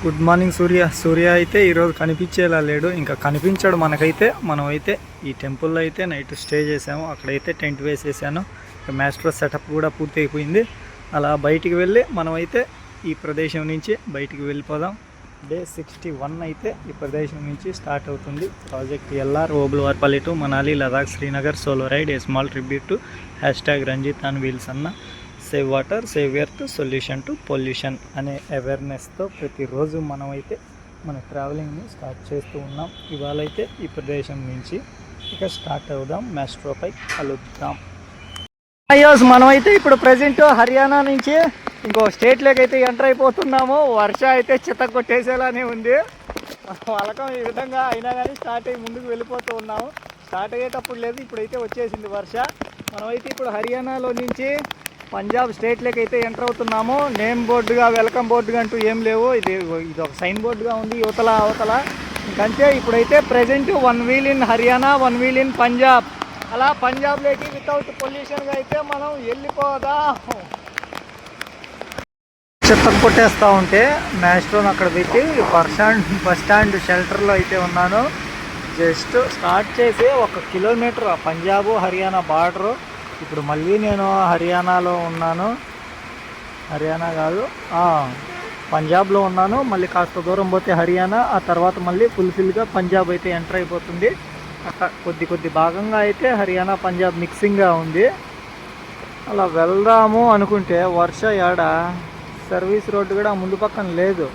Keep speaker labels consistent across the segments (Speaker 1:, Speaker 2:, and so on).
Speaker 1: Good morning సూర్య అయితే ఈరోజు కనిపించేలా లేడు, ఇంకా కనిపించాడు మనకైతే. మనమైతే ఈ టెంపుల్లో అయితే నైట్ స్టే చేసాము, అక్కడైతే టెంట్ వేసేసాను. మ్యాస్ట్రో సెటప్ కూడా పూర్తి అయిపోయింది. అలా బయటికి వెళ్ళి మనమైతే ఈ ప్రదేశం నుంచి బయటికి వెళ్ళిపోదాం. డే 61 అయితే ఈ ప్రదేశం నుంచి స్టార్ట్ అవుతుంది. Project LR Obulavaripalli to Manali Ladakh Srinagar solo ride a small tribute to #Ranjith on wheels అన్న save water save earth solution to pollution అనే అవేర్నెస్తో ప్రతిరోజు మనమైతే మన ట్రావెలింగ్ని స్టార్ట్ చేస్తూ ఉన్నాం. ఇవాళ అయితే ఈ ప్రదేశం నుంచి ఇక స్టార్ట్ అవుదాం, మ్యాస్ట్రోపై కలుద్దాం. అయ్యోస్ మనమైతే ఇప్పుడు ప్రజెంట్ హర్యానా నుంచి ఇంకో స్టేట్లోకి అయితే ఎంటర్ అయిపోతున్నాము. వర్ష అయితే చిత్త కొట్టేసేలానే ఉంది. వాళ్ళకం ఈ విధంగా అయినా కానీ స్టార్ట్ అయ్యి ముందుకు వెళ్ళిపోతూ ఉన్నాము. స్టార్ట్ అయ్యేటప్పుడు లేదు, ఇప్పుడైతే వచ్చేసింది వర్ష. మనమైతే ఇప్పుడు హర్యానాలో నుంచి పంజాబ్ స్టేట్లోకి అయితే ఎంటర్ అవుతున్నాము. నేమ్ బోర్డుగా వెల్కమ్ బోర్డుగా అంటూ ఏం లేవు, ఇది ఒక సైన్ బోర్డుగా ఉంది అవతల. ఇంకంతే ఇప్పుడైతే present 1 wheel in Haryana 1 wheel in Punjab. అలా పంజాబ్లోకి వితౌట్ పొల్యూషన్గా అయితే మనం వెళ్ళిపోదాం. చెత్త కొట్టేస్తూ ఉంటే మ్యాస్ట్రోని అక్కడ పెట్టి బస్ స్టాండ్ షెల్టర్లో అయితే ఉన్నాను. జస్ట్ స్టార్ట్ చేసి 1 కిలోమీటర్ పంజాబ్ హర్యానా బార్డరు. ఇప్పుడు మళ్ళీ నేను హర్యానాలో ఉన్నాను, హర్యానా కాదు పంజాబ్లో ఉన్నాను. మళ్ళీ కాస్త దూరం పోతే హర్యానా, ఆ తర్వాత మళ్ళీ ఫుల్ఫిల్గా పంజాబ్ అయితే ఎంటర్ అయిపోతుంది. అట్లా కొద్ది భాగంగా అయితే హర్యానా పంజాబ్ మిక్సింగ్గా ఉంది. అలా వెళ్దాము అనుకుంటే వర్ష ఏడ సర్వీస్ రోడ్డు కూడా ముందు పక్కన లేదు,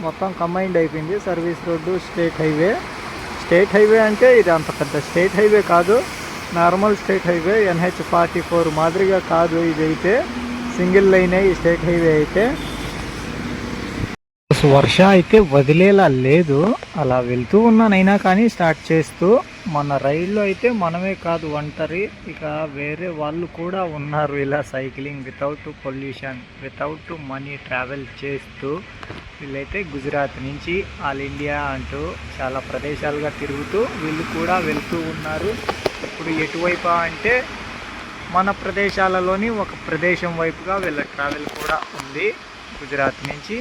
Speaker 1: మొత్తం కంబైన్డ్ అయిపోయింది. సర్వీస్ రోడ్డు స్టేట్ హైవే అంటే ఇది అంత పెద్ద స్టేట్ హైవే కాదు, నార్మల్ స్టేట్ హైవే. NH-44 మాదిరిగా కాదు, ఇది అయితే సింగిల్ లైనే ఈ స్టేట్ హైవే అయితే. వర్ష అయితే వదిలేలా లేదు, అలా వెళ్తూ ఉన్నానైనా కానీ స్టార్ట్ చేస్తూ. మన రైల్లో అయితే మనమే కాదు ఒంటరి, ఇక వేరే వాళ్ళు కూడా ఉన్నారు ఇలా cycling without pollution without money travel చేస్తూ. వీళ్ళైతే గుజరాత్ నుంచి ఆల్ ఇండియా అంటూ చాలా ప్రదేశాలుగా తిరుగుతూ వీళ్ళు కూడా వెళ్తూ ఉన్నారు. ఇప్పుడు ఎటువైపు అంటే మన ప్రదేశాలలోని ఒక ప్రదేశం వైపుగా వీళ్ళ ట్రావెల్ కూడా ఉంది. గుజరాత్ నుంచి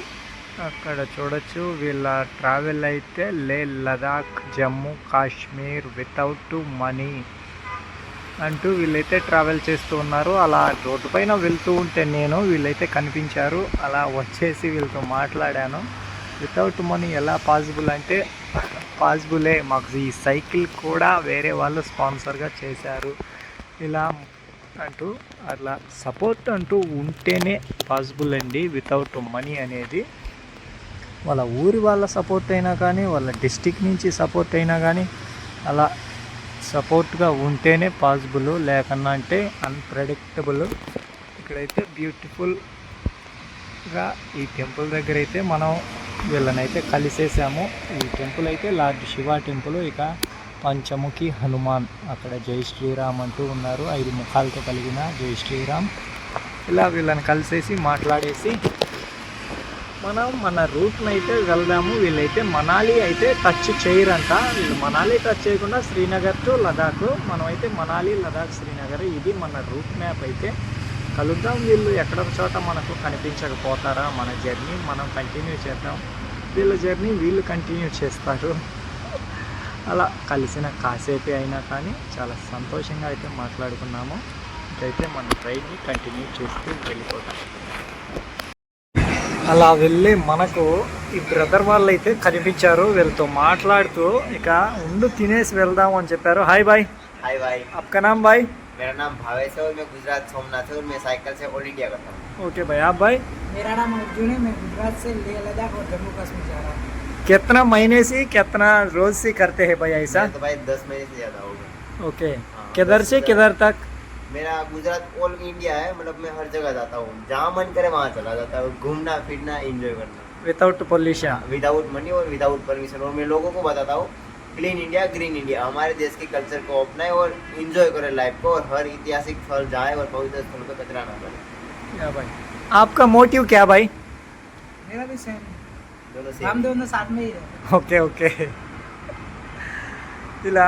Speaker 1: అక్కడ చూడొచ్చు వీళ్ళ ట్రావెల్ అయితే లదాఖ్ జమ్మూ కాశ్మీర్ వితౌట్ మనీ అంటూ వీళ్ళైతే ట్రావెల్ చేస్తూ ఉన్నారు. అలా రోడ్డు పైన వెళ్తూ ఉంటే వీళ్ళైతే కనిపించారు. అలా వచ్చేసి వీళ్ళతో మాట్లాడాను. వితౌట్ మనీ ఎలా పాసిబుల్ అంటే పాసిబులే, మాకు ఈ సైకిల్ కూడా వేరే వాళ్ళు స్పాన్సర్గా చేశారు ఇలా అంటూ. అలా సపోర్ట్ అంటూ ఉంటేనే పాసిబుల్ అండి వితౌట్ మనీ అనేది. వాళ్ళ ఊరి వాళ్ళ సపోర్ట్ అయినా కానీ వాళ్ళ డిస్టిక్ నుంచి సపోర్ట్ అయినా కానీ అలా సపోర్ట్గా ఉంటేనే పాసిబుల్, లేకన్నా అంటే అన్ప్రెడిక్టబుల్. ఇక్కడైతే బ్యూటిఫుల్గా ఈ టెంపుల్ దగ్గర అయితే మనం వీళ్ళనైతే కలిసేసాము. ఈ టెంపుల్ అయితే లార్డ్ శివ టెంపుల్. ఇక పంచముఖి హనుమాన్, అక్కడ జై శ్రీరామ్ అంటూ ఉన్నారు, 5 ముఖాలతో కలిగిన జై శ్రీరామ్. ఇలా వీళ్ళని కలిసేసి మాట్లాడేసి మనం మన రూట్ని అయితే వెళ్దాము. వీళ్ళైతే మనాలి అయితే టచ్ చేయరంట, వీళ్ళు మనాలి టచ్ చేయకుండా శ్రీనగర్ టు లదాఖ్. మనమైతే మనాలి లదాఖ్ శ్రీనగర్, ఇది మన రూట్ మ్యాప్ అయితే. కలుద్దాం, వీళ్ళు ఎక్కడ చోట మనకు కనిపించకపోతారా, మన జర్నీ మనం కంటిన్యూ చేద్దాం, వీళ్ళ జర్నీ వీళ్ళు కంటిన్యూ చేస్తారు. అలా కలిసిన కాసేపే అయినా కానీ చాలా సంతోషంగా అయితే మాట్లాడుకున్నాము. ఇకైతే మన రైడ్ని కంటిన్యూ చేస్తూ వెళ్ళిపోతాం. అలా వెళ్ళి మనకు ఈ బ్రదర్ వాళ్ళు అయితే కనిపించారు. వీళ్ళతో మాట్లాడుతూ ఇక ఉండు తినేసి వెళ్దాం అని చెప్పారు. Hi bye.
Speaker 2: हाय भाई,
Speaker 1: आपका नाम भाई?
Speaker 2: मेरा नाम भावेश है और मैं गुजरात सोमनाथ है और मैं साइकिल से ऑल इंडिया करता हूँ।
Speaker 1: ओके भाई, आप भाई?
Speaker 3: मेरा नाम अर्जुन है, मैं गुजरात से लेह लद्दाख और जम्मू कश्मीर जा रहा हूँ।
Speaker 1: कितना महीने से कितना रोज से करते हैं भाई ऐसा?
Speaker 2: मैं तो भाई 10 महीने से ज़्यादा हो गया।
Speaker 1: ओके, किधर से किधर तक?
Speaker 2: मेरा गुजरात ऑल इंडिया है, मतलब मैं हर जगह जाता हूँ, जहाँ मन करे वहाँ चला जाता हूँ, घूमना फिरना एंजॉय करना
Speaker 1: विदाउट पोल्यूशन,
Speaker 2: विदाउट मनी और विदाउट परमिशन। और मैं लोगों को बताता हूँ क्लीन इंडिया ग्रीन इंडिया, हमारे देश के कल्चर को अपनाए और एंजॉय करें लाइफ को, और हर ऐतिहासिक स्थल जाए और पवित्र स्थल पर कचरा ना करें।
Speaker 1: क्या भाई आपका मोटिव क्या भाई?
Speaker 3: मेरा भी सेम,
Speaker 2: दोनों
Speaker 3: हम दोनों साथ में ही रहते हैं।
Speaker 1: Okay okay. ఇలా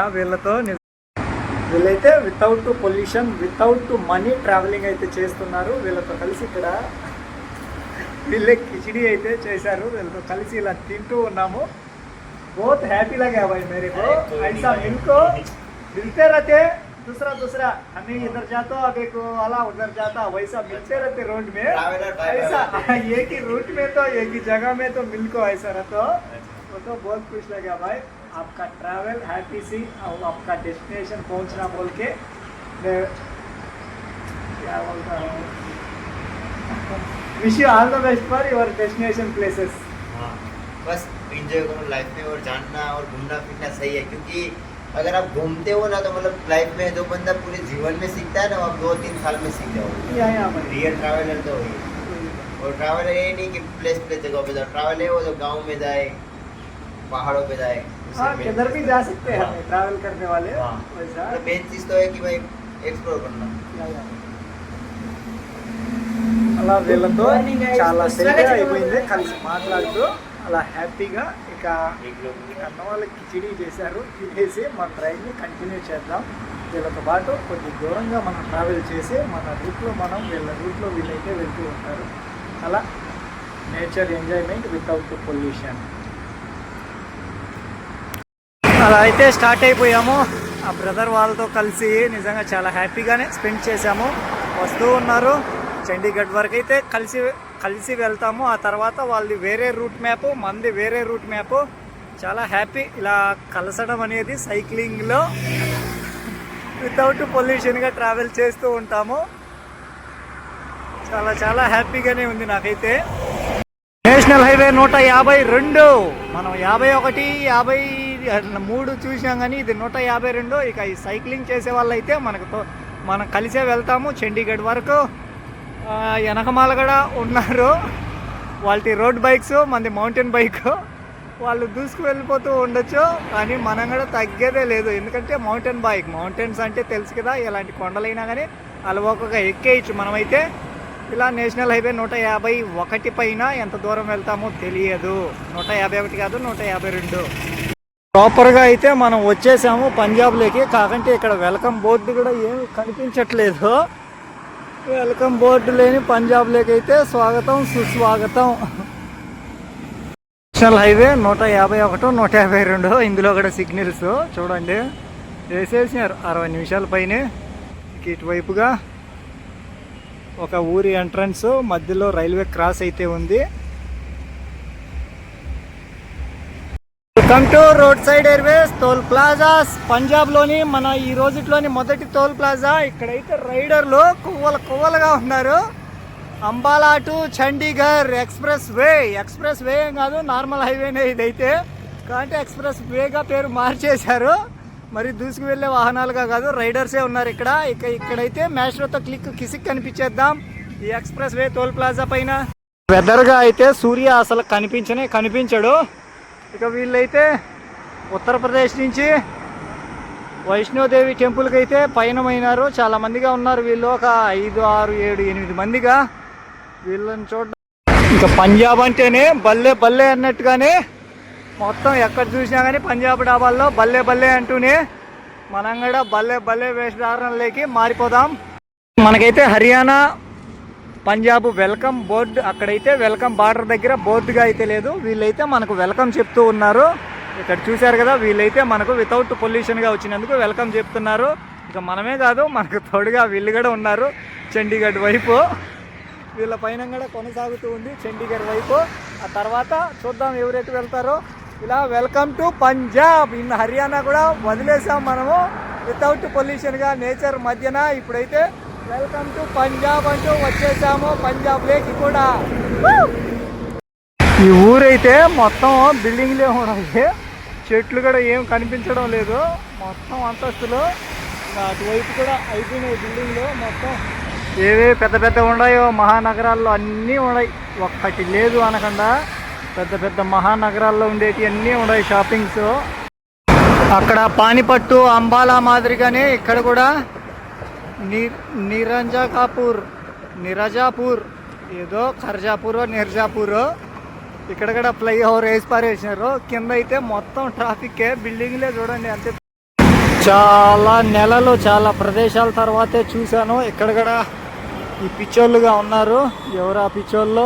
Speaker 1: వీళ్ళైతే without pollution without money travelling అయితే చేస్తున్నారు. వీళ్ళతో కలిసి ఇక్కడ వీళ్ళే కిచిడి అయితే చేశారు, వీళ్ళతో కలిసి ఇలా తింటూ ఉన్నాము. बहुत हैप्पी लगा भाई मेरे को, ऐसा मिलको मिलते रहते दूसरा दूसरा, हमें इधर जाता अब एक वाला उधर जाता, वैसा मिलते रहते रोड में, ऐसा एक ही रूट में तो एक ही जगह में तो मिलको ऐसा रहता, वो तो बहुत खुश लगा भाई. आपका ट्रैवल हैप्पी सी और आपका डेस्टिनेशन पहुंचना बोल के मैं क्या बोलता हूँ, wish you all the best for your destination places.
Speaker 2: हाँ, बस एंजॉय करो लाइफ में, और जानना और घूमना फिरना सही है, क्योंकि अगर आप घूमते हो ना तो मतलब लाइफ में जो बंदा पूरे जीवन में सीखता है ना, वो आप 2-3 साल में सीख जाओगे. रियल ट्रैवलर तो वही है. और ट्रैवलर ये नहीं कि प्लेस जगह पे जाओ, ट्रैवल है वो जो गाँव में जाए, पहाड़ों पे जाए,
Speaker 1: हाँ किधर भी जा सकते हैं हमें ट्रैवल करने वाले. वैसा
Speaker 2: मेन चीज़ तो है कि भाई एक्सप्लोर करना.
Speaker 1: అలా వీళ్ళతో చాలా సేపు అయిపోయింది కలిసి మాట్లాడుతూ అలా హ్యాపీగా. ఇక అన్న వాళ్ళకి కిచిడి చేశారు, తినేసి మన రైడ్ని కంటిన్యూ చేద్దాం. వీళ్ళతో పాటు కొద్ది దూరంగా మనం ట్రావెల్ చేసి మన రూట్లో మనం వీళ్ళ రూట్లో వీళ్ళైతే వెళ్తూ ఉంటారు. అలా నేచర్ ఎంజాయ్మెంట్ వితౌట్ పొల్యూషన్. అలా అయితే స్టార్ట్ అయిపోయాము. ఆ బ్రదర్ వాళ్ళతో కలిసి నిజంగా చాలా హ్యాపీగానే స్పెండ్ చేశాము. వస్తూ ఉన్నారు, చండీగఢ్ వరకు అయితే కలిసి వెళ్తాము. ఆ తర్వాత వాళ్ళది వేరే రూట్ మ్యాప్, మనది వేరే రూట్ మ్యాప్. చాలా హ్యాపీ ఇలా కలసడం అనేది సైక్లింగ్లో వితౌట్ పొల్యూషన్గా ట్రావెల్ చేస్తూ ఉంటాము. చాలా చాలా హ్యాపీగానే ఉంది నాకైతే. నేషనల్ హైవే 152, మనం 51, 53 చూసాం కానీ ఇది 152. ఇక ఈ సైక్లింగ్ చేసే వాళ్ళైతే మనం కలిసే వెళ్తాము చండీగఢ్ వరకు. వెనకమాల కూడా ఉన్నారు వాళ్ళ రోడ్ బైక్స్, మనది మౌంటైన్ బైక్. వాళ్ళు దూసుకు వెళ్ళిపోతూ ఉండొచ్చు కానీ మనం కూడా తగ్గేదే లేదు, ఎందుకంటే మౌంటైన్ బైక్. మౌంటైన్స్ అంటే తెలుసు కదా, ఎలాంటి కొండలైనా కానీ అలవోకగా ఎక్కేయచ్చు. మనమైతే ఇలా నేషనల్ హైవే 151 పైన ఎంత దూరం వెళ్తామో తెలియదు. 151 కాదు, 152. ప్రాపర్గా అయితే మనం వచ్చేసాము పంజాబ్లోకి. కాకంటే ఇక్కడ వెల్కమ్ బోర్డు కూడా ఏమి కనిపించట్లేదు. వెల్కమ్ బోర్డు లేని పంజాబ్లోకి అయితే స్వాగతం సుస్వాగతం. National highway 151, 152. ఇందులో కూడా సిగ్నల్స్ చూడండి వేసేసినారు 60 నిమిషాల పైనే. ఇటువైపుగా ఒక ఊరి ఎంట్రన్స్, మధ్యలో రైల్వే క్రాస్ అయితే ఉంది. Welcome to road side airways toll plazas. పంజాబ్లోని మన ఈ రోజుట్లోని మొదటి టోల్ ప్లాజా. ఇక్కడైతే రైడర్లు కువ్వలుగా ఉన్నారు. Ambala to Chandigarh express way ఏం కాదు, నార్మల్ హైవేనే ఇదైతే. కాబట్టి ఎక్స్ప్రెస్ వేగా పేరు మార్చేశారు. మరి దూసుకు వెళ్ళే వాహనాలుగా కాదు, రైడర్సే ఉన్నారు ఇక్కడ. ఇక్కడైతే మ్యాష్రోతో కిసిక్ కనిపించేద్దాం ఈ ఎక్స్ప్రెస్ వే టోల్ ప్లాజా పైన. వెదర్గా అయితే సూర్య అసలు కనిపించడు. ఇక వీళ్ళైతే ఉత్తరప్రదేశ్ నుంచి వైష్ణోదేవి టెంపుల్కి అయితే పయనమైనారు. చాలా మందిగా ఉన్నారు వీళ్ళు, ఒక 5, 6, 7, 8 మందిగా. వీళ్ళని చూడడం ఇంకా పంజాబ్ అంటేనే బల్లే అన్నట్టుగానే మొత్తం ఎక్కడ చూసినా కానీ పంజాబ్ డాబాల్లో బల్లే అంటూనే మనం కూడా బల్లే వేషధారణలోకి మారిపోదాం. మనకైతే హర్యానా పంజాబ్ వెల్కమ్ బోర్డు, అక్కడైతే వెల్కమ్ బార్డర్ దగ్గర బోర్డుగా అయితే లేదు. వీళ్ళైతే మనకు వెల్కమ్ చెప్తూ ఉన్నారు. ఇక్కడ చూశారు కదా, వీళ్ళైతే మనకు వితౌట్ పొల్యూషన్గా వచ్చినందుకు వెల్కమ్ చెప్తున్నారు. ఇక మనమే కాదు, మనకు తోడుగా వీళ్ళు కూడా ఉన్నారు. చండీగఢ్ వైపు వీళ్ళ పైన కూడా కొనసాగుతూ ఉంది చండీగఢ్ వైపు. ఆ తర్వాత చూద్దాం ఎవరైతే వెళ్తారో. ఇలా welcome to Punjab. In Haryana కూడా వదిలేసాం మనము వితౌట్ పొల్యూషన్గా నేచర్ మధ్యన. ఇప్పుడైతే వెల్కమ్ టు పంజాబ్ అంటూ వచ్చేసాము పంజాబ్లోకి కూడా. ఈ ఊరైతే మొత్తం బిల్డింగ్లే ఉన్నాయి, చెట్లు కూడా ఏం కనిపించడం లేదు. మొత్తం అంతస్తులు. అటువైపు కూడా అయిపోయినాయి బిల్డింగ్లు మొత్తం. ఏవే పెద్ద ఉన్నాయో మహానగరాల్లో అన్నీ ఉన్నాయి, ఒక్కటి లేదు అనకుండా. పెద్ద మహానగరాల్లో ఉండేవి అన్నీ ఉన్నాయి షాపింగ్స్. అక్కడ పానిపట్టు, అంబాలా మాదిరిగానే ఇక్కడ కూడా నిరజాపూర్ ఏదో నిర్జాపూర్ ఇక్కడ కూడా ఫ్లైఓవర్ వేసి పారేసినారు. కింద అయితే మొత్తం ట్రాఫిక్కే, బిల్డింగ్లే చూడండి అంతే. చాలా ప్రదేశాల తర్వాతే చూశాను. ఇక్కడ కూడా ఈ పిచ్చోళ్ళుగా ఉన్నారు. ఎవరు ఆ పిచ్చోళ్ళు?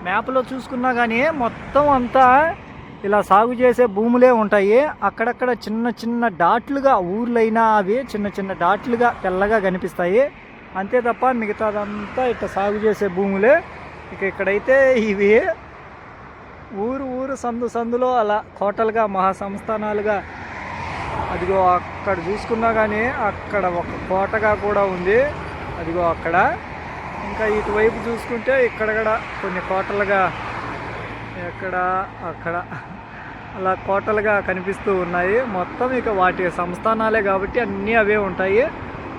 Speaker 1: మ్యాప్లో చూసుకున్నా కానీ మొత్తం అంతా ఇలా సాగు చేసే భూములే ఉంటాయి. అక్కడక్కడ చిన్న చిన్న డాట్లుగా ఊర్లైనా అవి చిన్న చిన్న డాట్లుగా తెల్లగా కనిపిస్తాయి అంతే తప్ప మిగతాదంతా ఇట్లా సాగు చేసే భూములే. ఇక్కడైతే ఇవి ఊరు సందులో అలా కోటలుగా మహాసంస్థానాలుగా, అదిగో అక్కడ చూసుకున్నా కానీ అక్కడ ఒక కోటగా కూడా ఉంది అదిగో అక్కడ. ఇంకా ఇటువైపు చూసుకుంటే ఇక్కడ కూడా కొన్ని కోటలుగా ఎక్కడ అక్కడ అలా కోటలుగా కనిపిస్తూ ఉన్నాయి. మొత్తం ఇక వాటి సంస్థానాలే కాబట్టి అన్నీ అవే ఉంటాయి.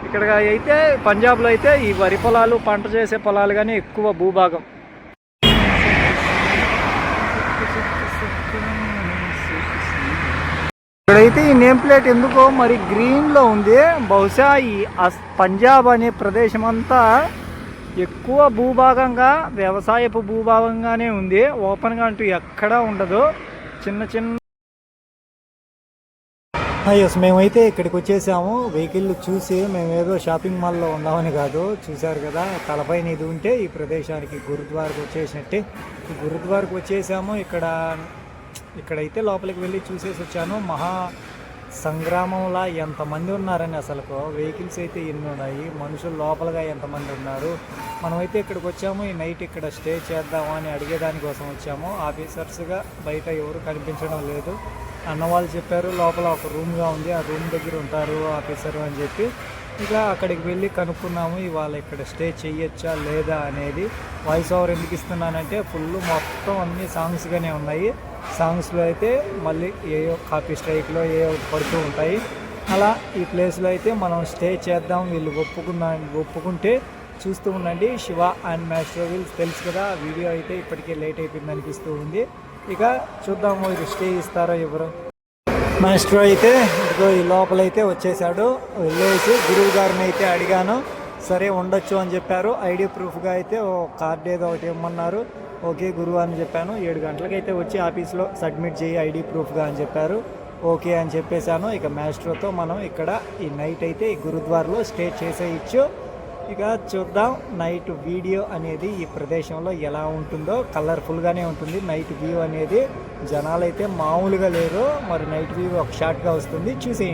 Speaker 1: ఇక్కడ అయితే పంజాబ్లో అయితే ఈ వరి పొలాలు, పంట చేసే పొలాలు కానీ ఎక్కువ భూభాగం. ఇక్కడైతే ఈ నేమ్ ప్లేట్ ఎందుకో మరి గ్రీన్లో ఉంది. బహుశా ఈ పంజాబ్ అనే ప్రదేశం అంతా ఎక్కువ భూభాగంగా వ్యవసాయపు భూభాగంగానే ఉంది. ఓపెన్గా అంటూ ఎక్కడా ఉండదు. చిన్న చిన్న ఎస్ మేమైతే ఇక్కడికి వచ్చేసాము. వెహికల్ చూసి మేము ఏదో షాపింగ్ మాల్లో ఉన్నామని కాదు, చూశారు కదా తలపైన ఇది ఉంటే ఈ ప్రదేశానికి గురుద్వారకు వచ్చేసినట్టే. గురుద్వారకు వచ్చేసాము. ఇక్కడైతే లోపలికి వెళ్ళి చూసేసి వచ్చాను. మహా సంగ్రామంలా ఎంతమంది ఉన్నారని, అసలు వెహికల్స్ అయితే ఎన్ని ఉన్నాయి, మనుషులు లోపలగా ఎంతమంది ఉన్నారు. మనమైతే ఇక్కడికి వచ్చాము. ఈ నైట్ ఇక్కడ స్టే చేద్దామా అని అడిగేదానికోసం వచ్చాము. ఆఫీసర్స్గా బయట ఎవరు కనిపించడం లేదు. అన్నవాళ్ళు చెప్పారు లోపల ఒక రూమ్గా ఉంది, ఆ రూమ్ దగ్గర ఉంటారు ఆఫీసరు అని చెప్పి. ఇక అక్కడికి వెళ్ళి కనుక్కున్నాము ఇవాళ ఇక్కడ స్టే చేయొచ్చా లేదా అనేది. వాయిస్ ఓవర్ ఎందుకు ఇస్తున్నానంటే ఫుల్ మొత్తం అన్ని సాంగ్స్గానే ఉన్నాయి. సాంగ్స్లో అయితే మళ్ళీ ఏయో కాపీ స్ట్రైక్లో ఏ పడుతూ ఉంటాయి. అలా ఈ ప్లేస్లో అయితే మనం స్టే చేద్దాం వీళ్ళు ఒప్పుకుంటే చూస్తూ ఉండండి. శివ అండ్ మాస్టర్ వీల్స్ తెలుసు కదా, వీడియో అయితే ఇప్పటికే లేట్ అయిపోయింది అనిపిస్తూ ఉంది. ఇక చూద్దాము ఇది స్టే ఇస్తారో ఎవరు. మాస్టర్ అయితే ఇదిగో ఈ లోపలైతే వచ్చేసాడు. వెళ్ళేసి గురువు గారిని అయితే అడిగాను, సరే ఉండొచ్చు అని చెప్పారు. ఐడి ప్రూఫ్గా అయితే ఓ కార్డు ఏదో ఒకటి ఇవ్వమన్నారు. ఓకే గురువు అని చెప్పాను. 7 గంటలకైతే వచ్చి ఆఫీస్లో సబ్మిట్ చేయి ఐడి ప్రూఫ్గా అని చెప్పారు. ఓకే అని చెప్పేశాను. ఇక మాస్టర్తో మనం ఇక్కడ ఈ నైట్ అయితే ఈ గురుద్వార్లో స్టే చేసేయచ్చు. ఇక చూద్దాం నైట్ వీడియో అనేది ఈ ప్రదేశంలో ఎలా ఉంటుందో. కలర్ఫుల్గానే ఉంటుంది నైట్ వ్యూ అనేది. జనాలు అయితే మామూలుగా లేరు. మరి నైట్ వ్యూ ఒక షార్ట్గా వస్తుంది, చూసేయండి.